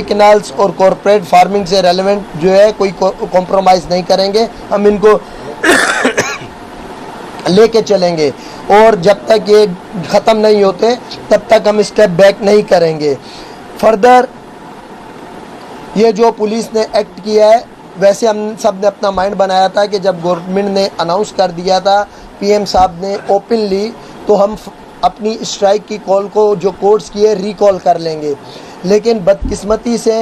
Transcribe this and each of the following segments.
Canals और corporate farming से relevant जो है कोई कॉम्प्रोमाइज़ नहीं करेंगे, हम इनको लेके चलेंगे और जब तक ये ख़त्म नहीं होते तब तक हम स्टेप बैक नहीं करेंगे। फर्दर ये जो पुलिस ने एक्ट किया है, वैसे हम सब ने अपना माइंड बनाया था कि जब गवर्नमेंट ने अनाउंस कर दिया था पीएम साहब ने ओपनली, तो हम अपनी स्ट्राइक की कॉल को जो कोर्ट्स की है रिकॉल कर लेंगे। लेकिन बदकिस्मती से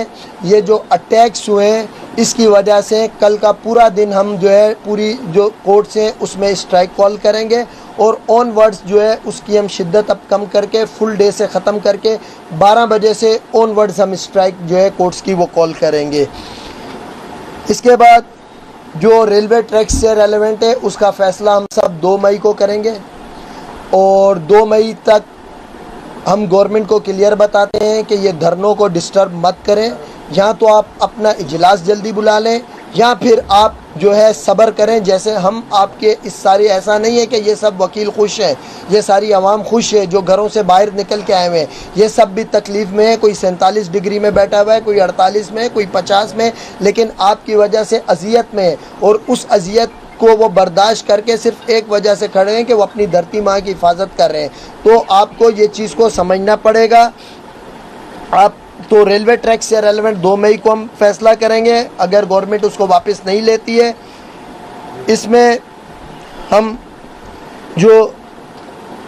ये जो अटैक्स हुए इसकी वजह से कल का पूरा दिन हम जो है पूरी जो कोर्ट्स हैं उसमें स्ट्राइक कॉल करेंगे और ऑनवर्ड्स जो है उसकी हम शिद्दत अब कम करके फुल डे से ख़त्म करके 12 बजे से ऑनवर्ड्स हम स्ट्राइक जो है कोर्ट्स की वो कॉल करेंगे। इसके बाद जो रेलवे ट्रैक्स से रेलेवेंट है उसका फ़ैसला हम सब 2 मई को करेंगे और 2 मई तक हम गवर्नमेंट को क्लियर बताते हैं कि ये धरनों को डिस्टर्ब मत करें, या तो आप अपना इजलास जल्दी बुला लें या फिर आप जो है सब्र करें। जैसे हम आपके इस सारी, ऐसा नहीं है कि ये सब वकील खुश हैं, ये सारी आवाम खुश है जो घरों से बाहर निकल के आए हुए हैं, ये सब भी तकलीफ़ में है। कोई 47 डिग्री में बैठा हुआ है, कोई 48 में, कोई 50 में, लेकिन आपकी वजह से अजियत में है और उस अजियत को वो बर्दाश्त करके सिर्फ एक वजह से खड़े हैं कि वो अपनी धरती माँ की हिफाजत कर रहे हैं। तो आपको ये चीज़ को समझना पड़ेगा। आप तो रेलवे ट्रैक से रेलेवेंट 2 मई को हम फैसला करेंगे, अगर गवर्नमेंट उसको वापस नहीं लेती है। इसमें हम जो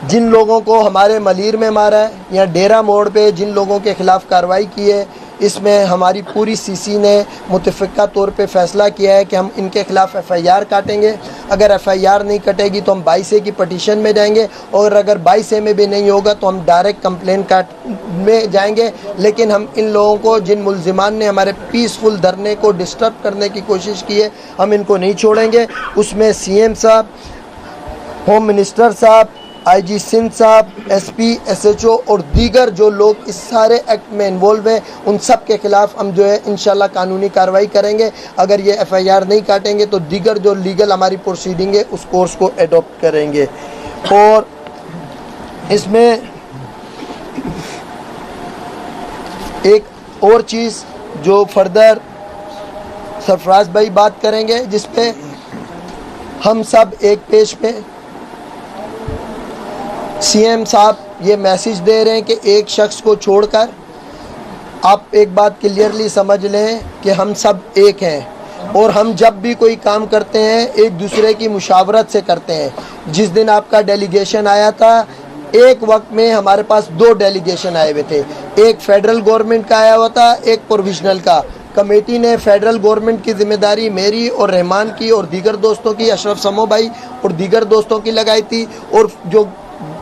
जिन लोगों को हमारे मलीर में मारा है या डेरा मोड़ पे जिन लोगों के ख़िलाफ़ कार्रवाई की है, इसमें हमारी पूरी सीसी ने मुतफ़िक़ा तौर पे फ़ैसला किया है कि हम इनके ख़िलाफ़ एफ़आईआर काटेंगे। अगर एफ़आईआर नहीं कटेगी तो हम 22A की पटिशन में जाएंगे और अगर 22A में भी नहीं होगा तो हम डायरेक्ट कंप्लेन काट में जाएंगे। लेकिन हम इन लोगों को, जिन मुल्ज़िमान ने हमारे पीसफुल धरने को डिस्टर्ब करने की कोशिश की है, हम इनको नहीं छोड़ेंगे। उसमें CM साहब, होम मिनिस्टर साहब, IG सिंध साहब, SP, SHO और दीगर जो लोग इस सारे एक्ट में इन्वॉल्व हैं, उन सब के ख़िलाफ़ हम जो है इंशाल्लाह कानूनी कार्रवाई करेंगे। अगर ये FIR नहीं काटेंगे तो दीगर जो लीगल हमारी प्रोसीडिंग है उस कोर्स को एडॉप्ट करेंगे। और इसमें एक और चीज़ जो फर्दर सरफराज भाई बात करेंगे, जिस पे हम सब एक पेज पे CM साहब ये मैसेज दे रहे हैं कि एक शख्स को छोड़कर आप एक बात क्लियरली समझ लें कि हम सब एक हैं और हम जब भी कोई काम करते हैं एक दूसरे की मुशावरत से करते हैं। जिस दिन आपका डेलीगेशन आया था, एक वक्त में हमारे पास 2 डेलीगेशन आए हुए थे, एक फेडरल गवर्नमेंट का आया हुआ था, एक प्रोविजनल का। कमेटी ने फेडरल गवर्नमेंट की जिम्मेदारी मेरी और रहमान की और दीगर दोस्तों की, अशरफ समो भाई और दीगर दोस्तों की लगाई थी, और जो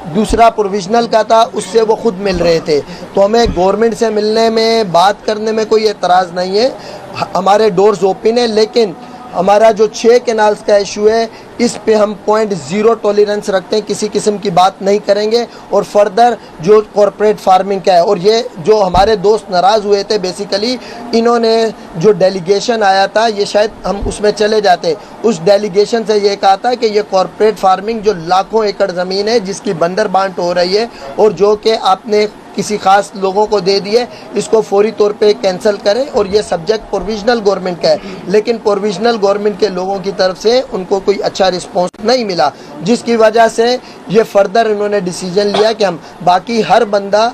दूसरा प्रोविजनल का था उससे वो खुद मिल रहे थे। तो हमें गवर्नमेंट से मिलने में, बात करने में कोई एतराज़ नहीं है, हमारे डोर्स ओपन है। लेकिन हमारा जो 6 कैनाल्स का इशू है, इस पे हम 0 टॉलरेंस रखते हैं, किसी किस्म की बात नहीं करेंगे। और फर्दर जो कॉरपोरेट फार्मिंग का है, और ये जो हमारे दोस्त नाराज़ हुए थे बेसिकली, इन्होंने जो डेलीगेशन आया था, ये शायद हम उसमें चले जाते, उस डेलीगेशन से ये कहा था कि ये कॉरपोरेट फार्मिंग जो लाखों एकड़ ज़मीन है जिसकी बंदर बांट हो रही है और जो कि आपने किसी ख़ास लोगों को दे दिए, इसको फौरी तौर पे कैंसिल करें। और ये सब्जेक्ट प्रोविजनल गवर्नमेंट का है, लेकिन प्रोविजनल गवर्नमेंट के लोगों की तरफ से उनको कोई अच्छा रिस्पॉन्स नहीं मिला, जिसकी वजह से ये फर्दर इन्होंने डिसीजन लिया कि हम बाकी हर बंदा,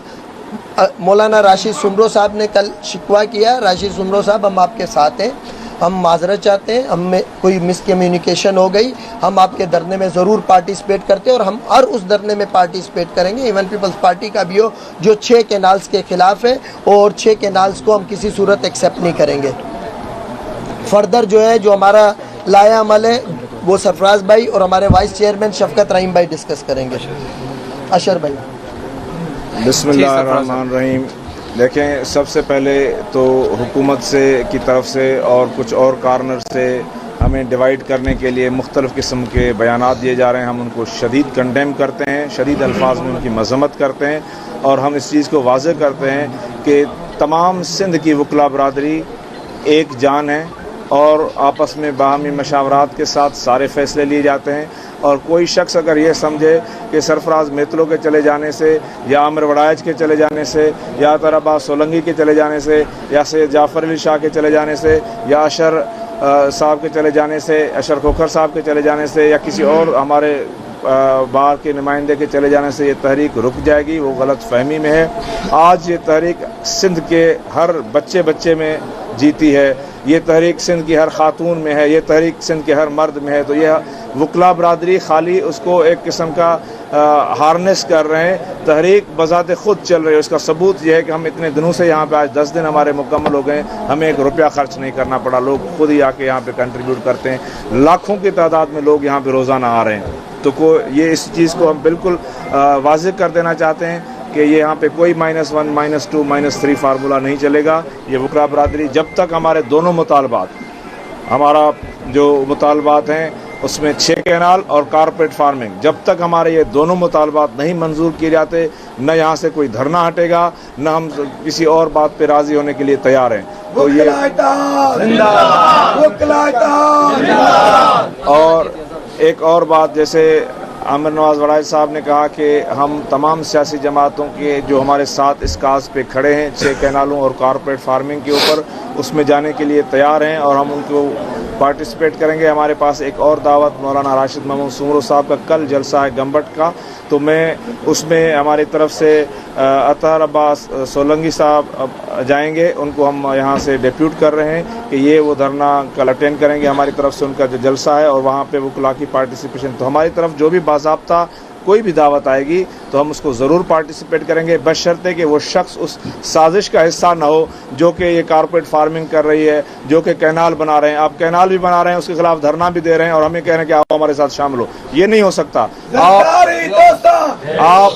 मौलाना राशिद सुमरो साहब ने कल शिकवा किया, राशिद सुमरो साहब हम आपके साथ हैं, हम माजरत चाहते हैं, हम में कोई मिसकम्युनिकेशन हो गई, हम आपके धरने में ज़रूर पार्टिसिपेट करते हैं और हम हर उस धरने में पार्टिसिपेट करेंगे, इवन पीपल्स पार्टी का भी हो, जो 6 कैनाल्स के ख़िलाफ़ है, और 6 कैनाल्स को हम किसी सूरत एक्सेप्ट नहीं करेंगे। फर्दर जो है, जो हमारा लाया अमल है, वो सरफराज भाई और हमारे वाइस चेयरमैन शफकत रहीम भाई डिस्कस करेंगे। अशर भाई। बिस्मिल्लाहिर्रहमानिर्रहीम। देखें, सबसे पहले तो हुकूमत से की तरफ से और कुछ और कार्नर से हमें डिवाइड करने के लिए मुख्तलिफ़ किस्म के बयानात दिए जा रहे हैं। हम उनको शदीद कंडेम करते हैं, शदीद अल्फाज में उनकी मज़म्मत करते हैं और हम इस चीज़ को वाज़ेह करते हैं कि तमाम सिंध की वकला बरादरी एक जान है, और आपस में बाहमी मशावरात के साथ सारे फैसले लिए जाते हैं। और कोई शख्स अगर ये समझे कि सरफराज मेतलो के चले जाने से या आमिर वड़ाइच के चले जाने से या अतर अब्बास सोलंगी के चले जाने से या सैयद जाफ़र अली शाह के चले जाने से या अशर साहब के चले जाने से, अशर खोखर साहब के चले जाने से या किसी और हमारे बाहर के नुमाइंदे के चले जाने से ये तहरीक रुक जाएगी, वो गलत फहमी में है। आज ये तहरीक सिंध के हर बच्चे में जीती है, ये तहरीक सिंध की हर खातून में है, ये तहरीक सिंध के हर मर्द में है। तो यह वकला बरादरी खाली उसको एक किस्म का हार्नेस कर रहे हैं, तहरीक बज़ात खुद चल रही है। उसका सबूत यह है कि हम इतने दिनों से यहाँ पे, आज 10 दिन हमारे मुकम्मल हो गए, हमें 1 रुपया खर्च नहीं करना पड़ा, लोग खुद ही आके यहाँ पे कंट्रीब्यूट करते हैं। लाखों की तादाद में लोग यहाँ पे रोज़ाना आ रहे हैं। तो ये इस चीज़ को हम बिल्कुल वाज़ेह कर देना चाहते हैं कि ये यहाँ पे कोई -1, -2, -3 फार्मूला नहीं चलेगा। ये वकला बरादरी जब तक हमारे दोनों मुतालबात, हमारा जो मुतालबात हैं उसमें 6 कैनाल और कारपेट फार्मिंग, जब तक हमारे ये दोनों मुतालबात नहीं मंजूर किए जाते, न यहाँ से कोई धरना हटेगा, न हम किसी और बात पे राज़ी होने के लिए तैयार हैं। तो ये और एक और बात, जैसे आमिर नवाज वड़ाइच साहब ने कहा कि हम तमाम सियासी जमातों के जो हमारे साथ इस काज पे खड़े हैं 6 कैनालों और कारपेट फार्मिंग के ऊपर, उसमें जाने के लिए तैयार हैं और हम उनको पार्टिसिपेट करेंगे। हमारे पास एक और दावत मौलाना राशिद महमूद सुमरो साहब का कल जलसा है गम्बट का, तो मैं उसमें हमारी तरफ से अतर अब्बास सोलंगी साहब जाएंगे, उनको हम यहाँ से डिप्यूट कर रहे हैं कि ये वो धरना कल अटेंड करेंगे हमारी तरफ से, उनका जो जलसा है और वहाँ पे वकला की पार्टिसिपेशन। तो हमारी तरफ जो भी बाज़ाब्ता कोई भी दावत आएगी तो हम उसको ज़रूर पार्टिसिपेट करेंगे, बशर्ते कि वो शख्स उस साजिश का हिस्सा ना हो जो कि ये कारपेट फार्मिंग कर रही है, जो कि कैनाल बना रहे हैं। आप कैनाल भी बना रहे हैं, उसके खिलाफ धरना भी दे रहे हैं और हमें कह रहे हैं कि आप हमारे साथ शामिल हो। ये नहीं हो सकता। आप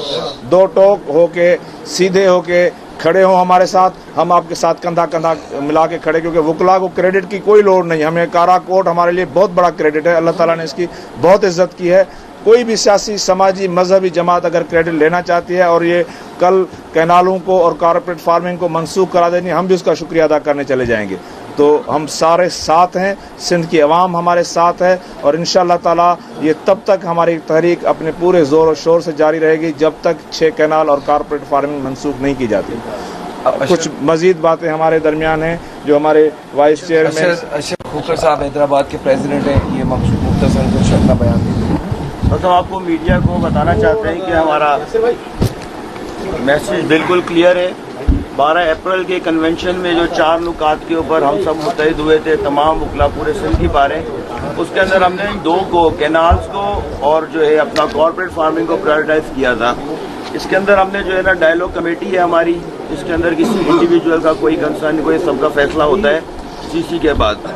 दो टोक होके, सीधे होके खड़े हो हमारे साथ, हम आपके साथ कंधा कंधा मिला के खड़े, क्योंकि वकला को क्रेडिट की कोई लोड़ नहीं। हमें कारा कोर्ट हमारे लिए बहुत बड़ा क्रेडिट है, अल्लाह ताला ने इसकी बहुत इज्जत की है। कोई भी सियासी, समाजी, मजहबी जमात अगर क्रेडिट लेना चाहती है और ये कल कैनालों को और कारपेट फार्मिंग को मनसूख करा देनी, हम भी उसका शुक्रिया अदा करने चले जाएंगे। तो हम सारे साथ हैं, सिंध की अवाम हमारे साथ है और इंशाअल्लाह ताला ये तब तक हमारी तहरीक अपने पूरे ज़ोर और शोर से जारी रहेगी जब तक 6 कैनाल और कारपेट फार्मिंग मनसूख नहीं की जाती। कुछ मज़ीद बातें हमारे दरमियान हैं जो हमारे वाइस चेयरमैन अशर खोखर साहब हैदराबाद के प्रेसिडेंट हैं, ये मुख्तसर कुछ अपना बयान दें। तो आपको मीडिया को बताना चाहते हैं कि हमारा मैसेज बिल्कुल क्लियर है। 12 अप्रैल के कन्वेंशन में जो 4 नुकात के ऊपर हम सब मुत्तहिद हुए थे, तमाम वकला पूरे सिंध की बारे, उसके अंदर हमने 2 को, कैनाल्स को और जो है अपना कॉर्पोरेट फार्मिंग को प्रायोरिटाइज किया था। इसके अंदर हमने जो है ना डायलॉग कमेटी है हमारी, इसके अंदर किसी इंडिविजुअल का कोई कंसर्न, कोई सबका फैसला होता है सीसी के बाद।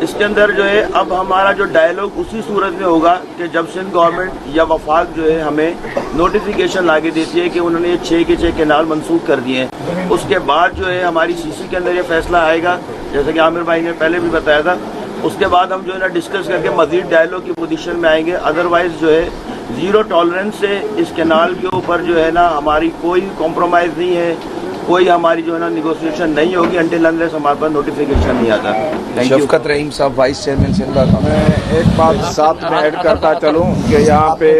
इसके अंदर जो है अब हमारा जो डायलॉग उसी सूरत में होगा कि जब सिंध गवर्नमेंट या वफाक जो है हमें नोटिफिकेशन लाके देती है कि उन्होंने ये 6 के 6 कैनाल मनसूख कर दिए हैं, उसके बाद जो है हमारी सीसी के अंदर ये फैसला आएगा, जैसे कि आमिर भाई ने पहले भी बताया था। उसके बाद हम जो है ना डिस्कस करके मजीद डायलॉग की पोजीशन में आएंगे। अदरवाइज जो है 0 टॉलरेंस से इस कैनाल के ऊपर जो है ना हमारी कोई कॉम्प्रोमाइज़ नहीं है, कोई हमारी जो है ना निगोसिएशन नहीं होगी अनटिल अनलेस हमारे पास नोटिफिकेशन नहीं आता। शफकत रहीम साहब वाइस चेयरमैन सिंध। मैं एक बात साथ में ऐड करता चलूं कि यहाँ पे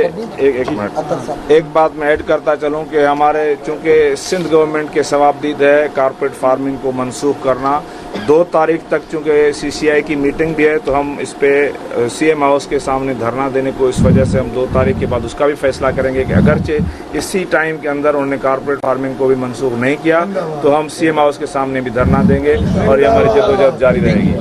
एक मिनट, एक बात मैं ऐड करता चलूं कि हमारे चूँकि सिंध गवर्नमेंट के सवाबदीद है कारपेट फार्मिंग को मनसूख करना, 2 तारीख तक चूँकि CCI की मीटिंग भी है तो हम इस पे CM हाउस के सामने धरना देने को, इस वजह से हम 2 तारीख के बाद उसका भी फैसला करेंगे कि अगरचे इसी टाइम के अंदर उन्होंने कारपेट फार्मिंग को भी मनसूख नहीं किया तो हम CM हाउस के सामने भी धरना देंगे और ये हमारी जद्दोजहद जारी रहेगी।